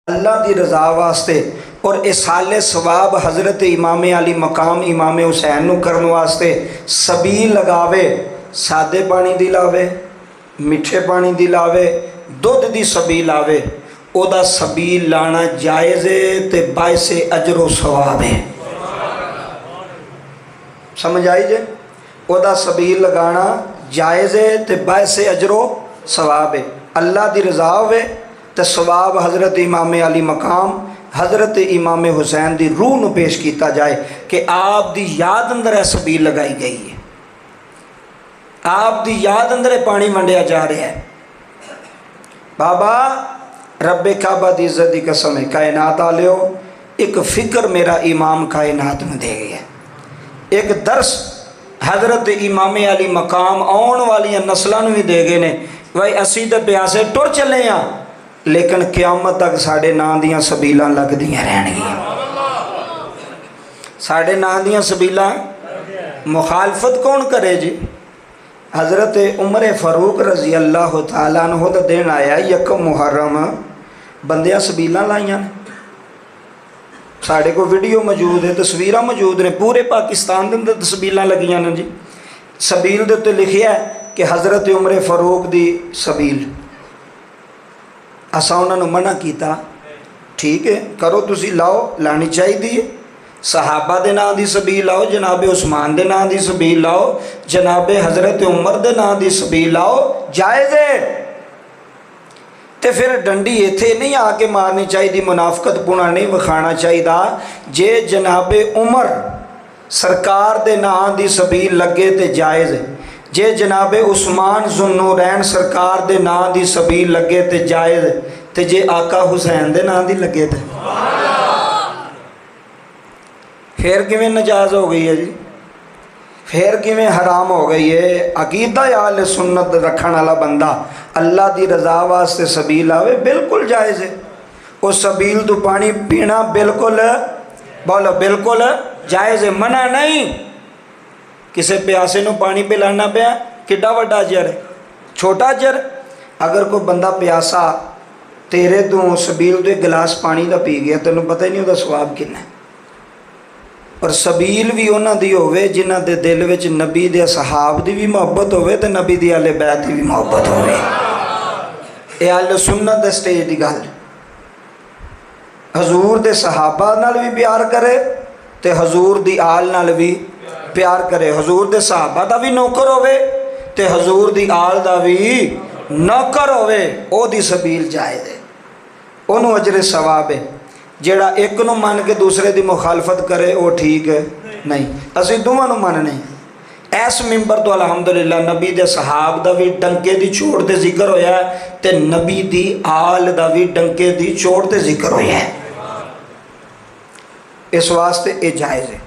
अल्लाह की रज़ा वास्ते और इसाले सवाब हज़रत इमाम अली मकाम इमाम हुसैन नूं करन वास्ते सबील लगावे, सादे पानी दी लावे, मिठे पानी दी लावे, दुध दी सबील आवे, ओदा सबील लाना जायज़ है ते बाइसे अजरो सवाब है। समझ आई जे? ओदा सबील लगाना जायज़ है ते बाइसे अजरो सवाब है। अल्लाह की रज़ा होवे तो सवाब हज़रत इमाम अली मकाम हज़रत इमाम हुसैन की रूह नूं पेश किया जाए कि आप दी याद अंदर यह सबील लगाई गई है, आप दी याद अंदर यह पानी वंडिया जा रहा है। बाबा रब्बे काबा दी इज़्ज़त दी कसम है, कायनात आलियो एक फ़िक्र मेरा इमाम कायनात में दे गया, एक दर्स हज़रत इमाम अली मकाम आने वाली नस्लों भी दे गए ने। भाई असी तो प्यासे टुर चले हाँ, लेकिन क़यामत तक साढ़े नां दियां सबीलां लगदियां रहणगियां, साढ़े नां दियां सबीलां। मुखालफत कौन करे जी? हज़रत उमर फारूक रज़ी अल्लाह तआला अन्हु दा दिन आया यकम मुहर्रम, बंदियां सबीलां लाइयां ने। साढ़े को वीडियो मौजूद है, तस्वीरां मौजूद ने, पूरे पाकिस्तान के अंदर सबीलां लगियां ने जी। सबील दे उत्ते लिखिया है कि हज़रत उमर फारूक दी सबील। असा उन्होंने मना किया, ठीक है करो तुसी लाओ, लानी चाहिए। सहाबा दे नां दी सबील लाओ, जनाबे उस्मान दे नां दी सबील लाओ, जनाबे हज़रत उमर दे नां दी सबील लाओ, जायज़ है। तो फिर डंडी इत्थे नहीं आके मारनी चाहिए, मुनाफकत पुना नहीं विखाना चाहिए। जे जनाबे उमर सरकार दे नां दी सबील लगे तो जायज़ है, जे जनाबे उस्मान ज़ुन्नूरैन सरकार दे नां दी सबील लगे तो जायज़, ते जे आका हुसैन दे नां दी लगे तो फिर किवें नजायज़ हो गई है जी? फिर किवें हराम हो गई है? अकीदा आले सुन्नत रखने वाला बंदा अल्लाह की रज़ा वास्ते सबील आवे, बिल्कुल जायज़ है। उस सबील तो पानी पीना बिल्कुल, बोलो बिल्कुल जायज़ है, मना नहीं। किसी प्यासे नूं पानी पिलाना पिया किड्डा वड्डा अजर है, छोटा अजर। अगर कोई बंदा प्यासा तेरे तो सबील तो एक गिलास पानी का पी गया, तेनों पता ही नहीं उसका स्वाब कितना। और सबील भी उन्होंने दी होवे जिन्हां दे दिल विच नबी दे सहाब दी भी मुहब्बत होवे ते नबी दी आले बैत दी भी मुहब्बत होवे। ये आले सुन्नत दे स्टेज दी गल। हजूर दे सहाबा नाल भी प्यार करे ते हजूर दी आल नाल भी प्यार करे, हजूर दे सहाबा दा भी नौकर होवे ते हजूर दी आल दा भी नौकर होवे, ओदी सबील जायज़ है, ओनू अजरे सवाब है। जेड़ा एक नू मन के दूसरे की मुखालफत करे वो ठीक है नहीं, असी दोवां नू मनने। इस मिंबर तो अलहमदुलिल्लाह नबी दे सहाब दा भी डंके दी चोट ते जिक्र होया है, ते नबी दी आल दा भी डंके दी चोट ते जिक्र होया है। इस वास्ते ये जायज़ है।